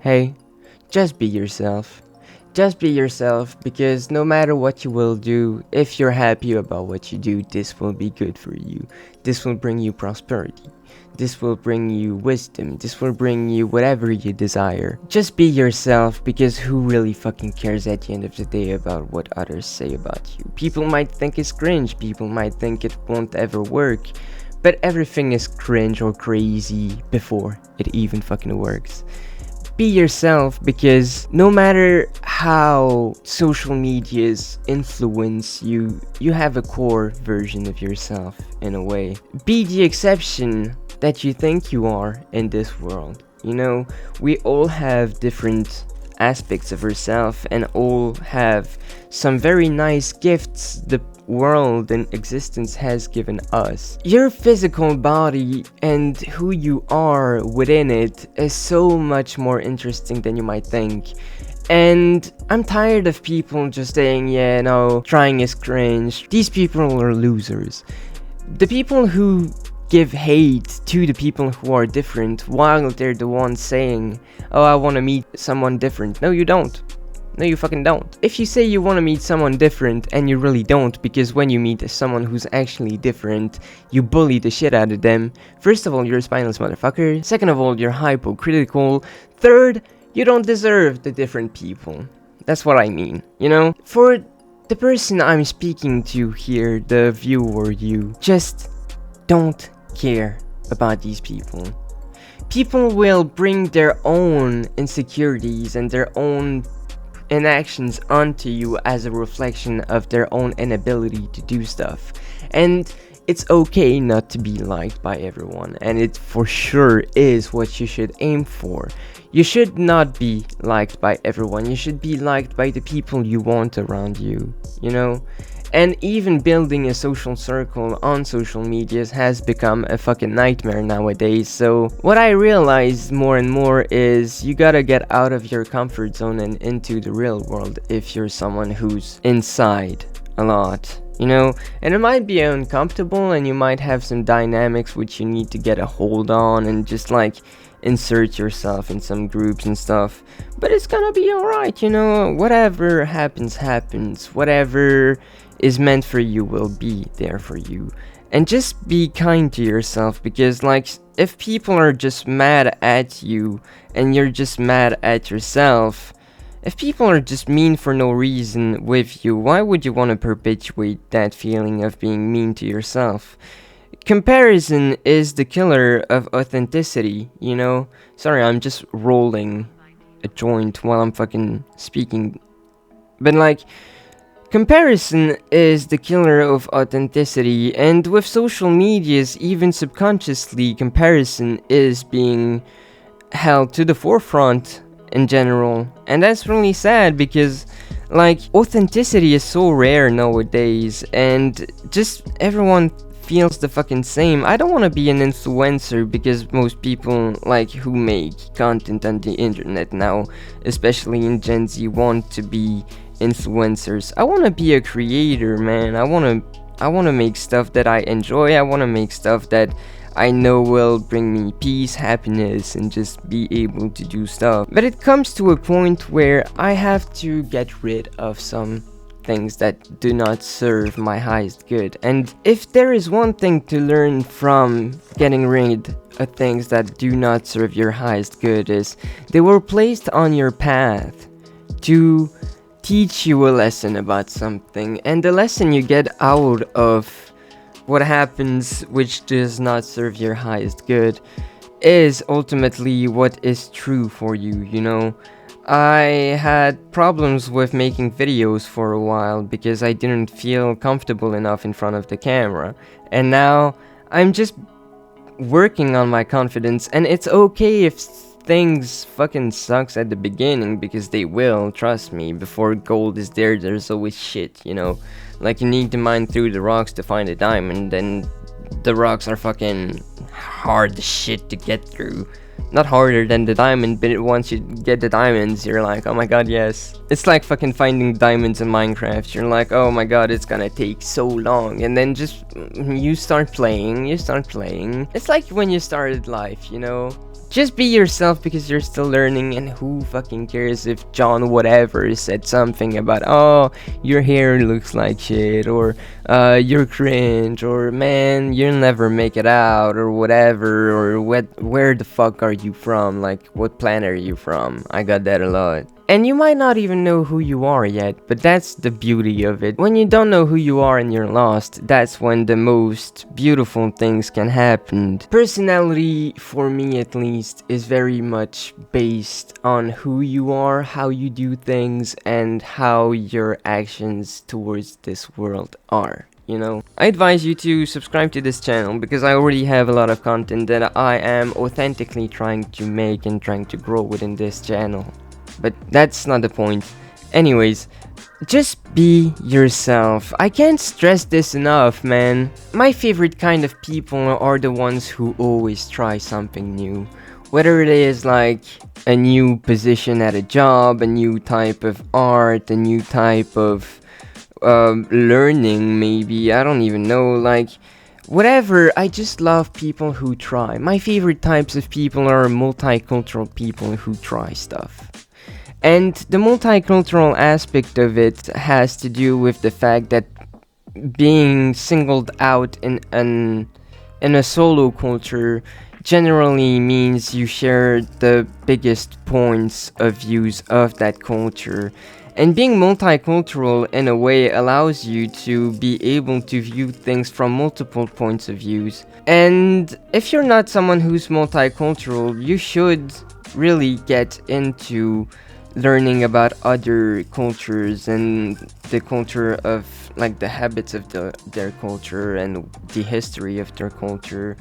Hey, just be yourself. Just be yourself, because no matter what you will do, if you're happy about what you do, this will be good for you. This will bring you prosperity. This will bring you wisdom. This will bring you whatever you desire. Just be yourself, because who really fucking cares at the end of the day about what others say about you? People might think it's cringe. People might think it won't ever work. But everything is cringe or crazy before it even fucking works. Be yourself, because no matter how social medias influence you, you have a core version of yourself in a way. Be the exception that you think you are in this world. You know, we all have different aspects of ourselves and all have some very nice gifts the world and existence has given us. Your physical body and who you are within it is so much more interesting than you might think. And I'm tired of people just saying, yeah, no, trying is cringe. These people are losers. The people who give hate to the people who are different while they're the ones saying, oh, I want to meet someone different. No, you don't. No, you fucking don't. If you say you want to meet someone different and you really don't, because when you meet someone who's actually different, you bully the shit out of them. First of all, you're a spineless motherfucker. Second of all, you're hypocritical. Third, you don't deserve the different people. That's what I mean, you know? For the person I'm speaking to here, the viewer, you, just don't care about these people. People will bring their own insecurities and their own inactions onto you as a reflection of their own inability to do stuff. And it's okay not to be liked by everyone, and it for sure is what you should aim for. You should not be liked by everyone. You should be liked by the people you want around you, you know? And even building a social circle on social medias has become a fucking nightmare nowadays. So what I realize more and more is you gotta get out of your comfort zone and into the real world if you're someone who's inside a lot, you know? And it might be uncomfortable and you might have some dynamics which you need to get a hold on and just like insert yourself in some groups and stuff. But it's gonna be alright, you know? Whatever happens, happens. Whatever is meant for you will be there for you. And just be kind to yourself, because like if people are just mad at you and you're just mad at yourself, if people are just mean for no reason with you, why would you want to perpetuate that feeling of being mean to yourself? Comparison is the killer of authenticity, you know? Sorry, I'm just rolling a joint while I'm fucking speaking. But like, comparison is the killer of authenticity, and with social medias, even subconsciously, comparison is being held to the forefront in general. And that's really sad, because like authenticity is so rare nowadays, and just everyone feels the fucking same. I don't want to be an influencer, because most people like who make content on the internet now, especially in Gen Z, want to be influencers. I want to be a creator, man. I want to make stuff that I enjoy. I want to make stuff that I know will bring me peace, happiness, and just be able to do stuff. But it comes to a point where I have to get rid of some things that do not serve my highest good. And if there is one thing to learn from getting rid of things that do not serve your highest good, is they were placed on your path to teach you a lesson about something, and the lesson you get out of what happens which does not serve your highest good is ultimately what is true for you, you know? I had problems with making videos for a while because I didn't feel comfortable enough in front of the camera, and now I'm just working on my confidence. And it's okay if things fucking sucks at the beginning, because they will, trust me. Before gold is there, there's always shit, you know? Like, you need to mine through the rocks to find a diamond, and the rocks are fucking hard as shit to get through. Not harder than the diamond, but once you get the diamonds, you're like, oh my god, yes. It's like fucking finding diamonds in Minecraft. You're like, oh my god, it's gonna take so long. And then just, you start playing. It's like when you started life, you know? Just be yourself because you're still learning, and who fucking cares if John whatever said something about, oh, your hair looks like shit, or you're cringe, or man, you'll never make it out, or whatever, or where the fuck are you from, like what planet are you from? I got that a lot. And you might not even know who you are yet, but that's the beauty of it. When you don't know who you are and you're lost, that's when the most beautiful things can happen. Personality, for me at least, is very much based on who you are, how you do things, and how your actions towards this world are. You know, I advise you to subscribe to this channel because I already have a lot of content that I am authentically trying to make and trying to grow within this channel. But that's not the point. Anyways, just be yourself. I can't stress this enough, man. My favorite kind of people are the ones who always try something new. Whether it is like a new position at a job, a new type of art, a new type of learning, maybe, I don't even know, like whatever. I just love people who try. My favorite types of people are multicultural people who try stuff. And the multicultural aspect of it has to do with the fact that being singled out in a solo culture generally means you share the biggest points of views of that culture. And being multicultural in a way allows you to be able to view things from multiple points of views. And if you're not someone who's multicultural, you should really get into learning about other cultures and the culture of, like, the habits of their culture and the history of their culture.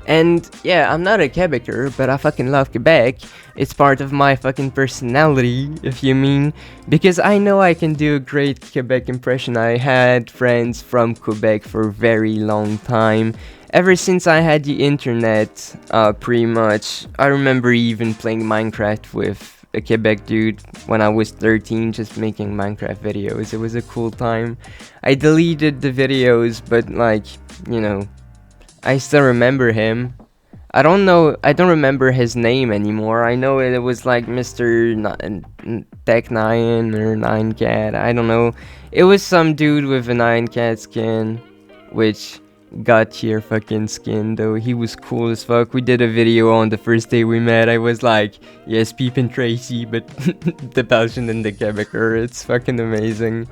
And yeah, I'm not a Quebecer, but I fucking love Quebec. It's part of my fucking personality, if you mean, because I know I can do a great Quebec impression. I had friends from Quebec for a very long time. Ever since I had the internet, pretty much. I remember even playing Minecraft with a Quebec dude when I was 13, just making Minecraft videos. It was a cool time. I deleted the videos, but like, you know, I still remember him. I don't remember his name anymore. I know it was like Mr. Tech 9 or 9 Cat. I don't know. It was some dude with a 9 Cat skin, which got your fucking skin though. He was cool as fuck. We did a video on the first day we met. I was like, yes, Peep and Tracy, but the Belgian and the Quebecer. It's fucking amazing.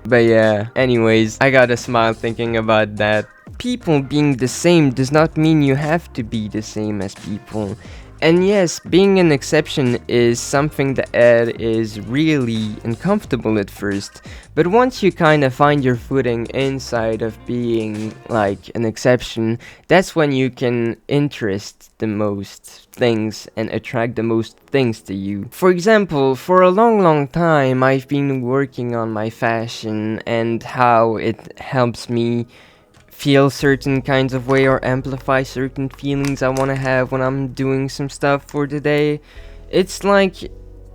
But yeah, anyways, I got a smile thinking about that. People being the same does not mean you have to be the same as people. And yes, being an exception is something that is really uncomfortable at first, but once you kind of find your footing inside of being like an exception, that's when you can interest the most things and attract the most things to you. For example, for a long time I've been working on my fashion and how it helps me feel certain kinds of way or amplify certain feelings I want to have when I'm doing some stuff for the day. It's like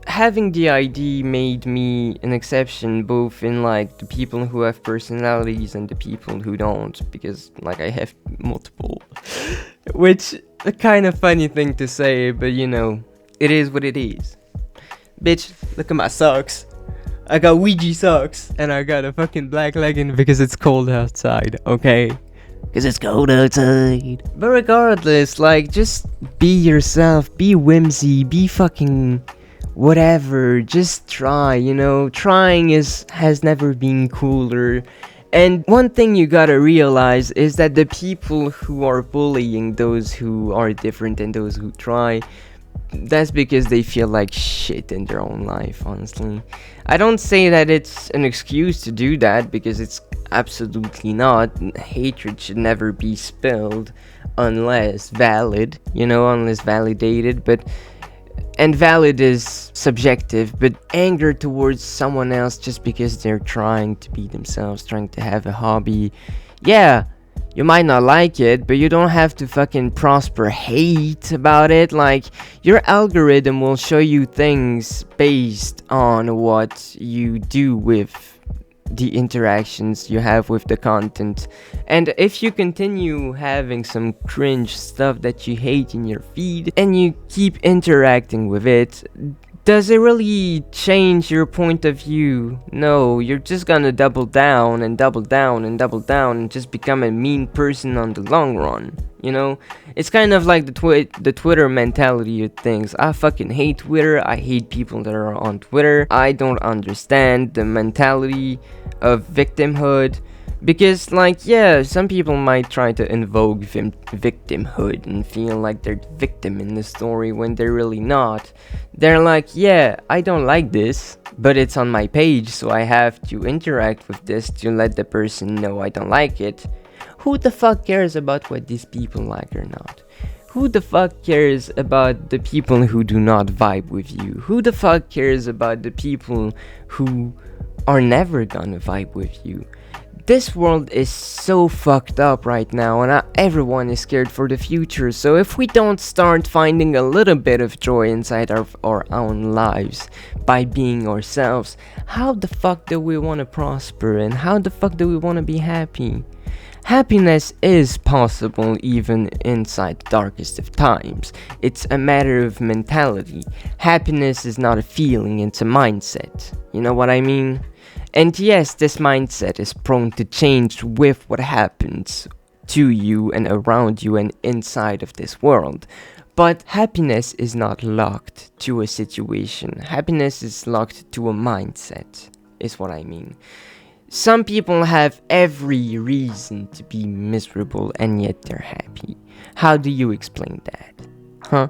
having the ID made me an exception, both in like the people who have personalities and the people who don't, because like I have multiple, which a kind of funny thing to say, but you know, it is what it is. Bitch, look at my socks. I got Ouija socks, and I got a fucking black legging because it's cold outside, okay? Because it's cold outside. But regardless, like, just be yourself, be whimsy, be fucking whatever, just try, you know? Trying has never been cooler. And one thing you gotta realize is that the people who are bullying those who are different and those who try, that's because they feel like shit in their own life, honestly. I don't say that it's an excuse to do that, because it's absolutely not. Hatred should never be spilled unless valid, you know, unless validated, and valid is subjective, but anger towards someone else just because they're trying to be themselves, trying to have a hobby, yeah, you might not like it, but you don't have to fucking prosper hate about it. Like, your algorithm will show you things based on what you do with the interactions you have with the content. And if you continue having some cringe stuff that you hate in your feed and you keep interacting with it, does it really change your point of view? No, you're just gonna double down and double down and double down and just become a mean person on the long run. You know, it's kind of like the Twitter mentality of things. I fucking hate Twitter. I hate people that are on Twitter. I don't understand the mentality of victimhood. Because, like, yeah, some people might try to invoke victimhood and feel like they're the victim in the story when they're really not. They're like, yeah, I don't like this, but it's on my page, so I have to interact with this to let the person know I don't like it. Who the fuck cares about what these people like or not? Who the fuck cares about the people who do not vibe with you? Who the fuck cares about the people who are never gonna vibe with you? This world is so fucked up right now, and everyone is scared for the future. So if we don't start finding a little bit of joy inside our own lives by being ourselves, how the fuck do we want to prosper, and how the fuck do we want to be happy? Happiness is possible even inside the darkest of times. It's a matter of mentality. Happiness is not a feeling, it's a mindset. You know what I mean? And yes, this mindset is prone to change with what happens to you and around you and inside of this world. But happiness is not locked to a situation. Happiness is locked to a mindset, is what I mean. Some people have every reason to be miserable and yet they're happy. How do you explain that? Huh?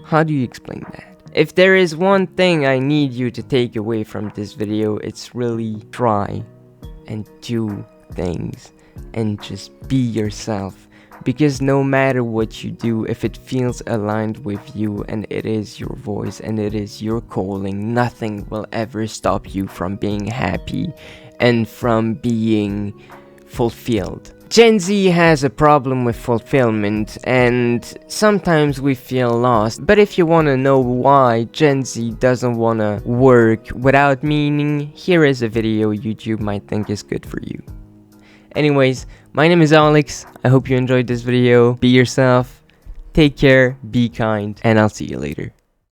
How do you explain that? If there is one thing I need you to take away from this video, it's really try and do things and just be yourself. Because no matter what you do, if it feels aligned with you and it is your voice and it is your calling, nothing will ever stop you from being happy and from being fulfilled. Gen Z has a problem with fulfillment, and sometimes we feel lost. But if you want to know why Gen Z doesn't want to work without meaning, here is a video YouTube might think is good for you. Anyways, my name is Olyx. I hope you enjoyed this video. Be yourself, take care, be kind, and I'll see you later.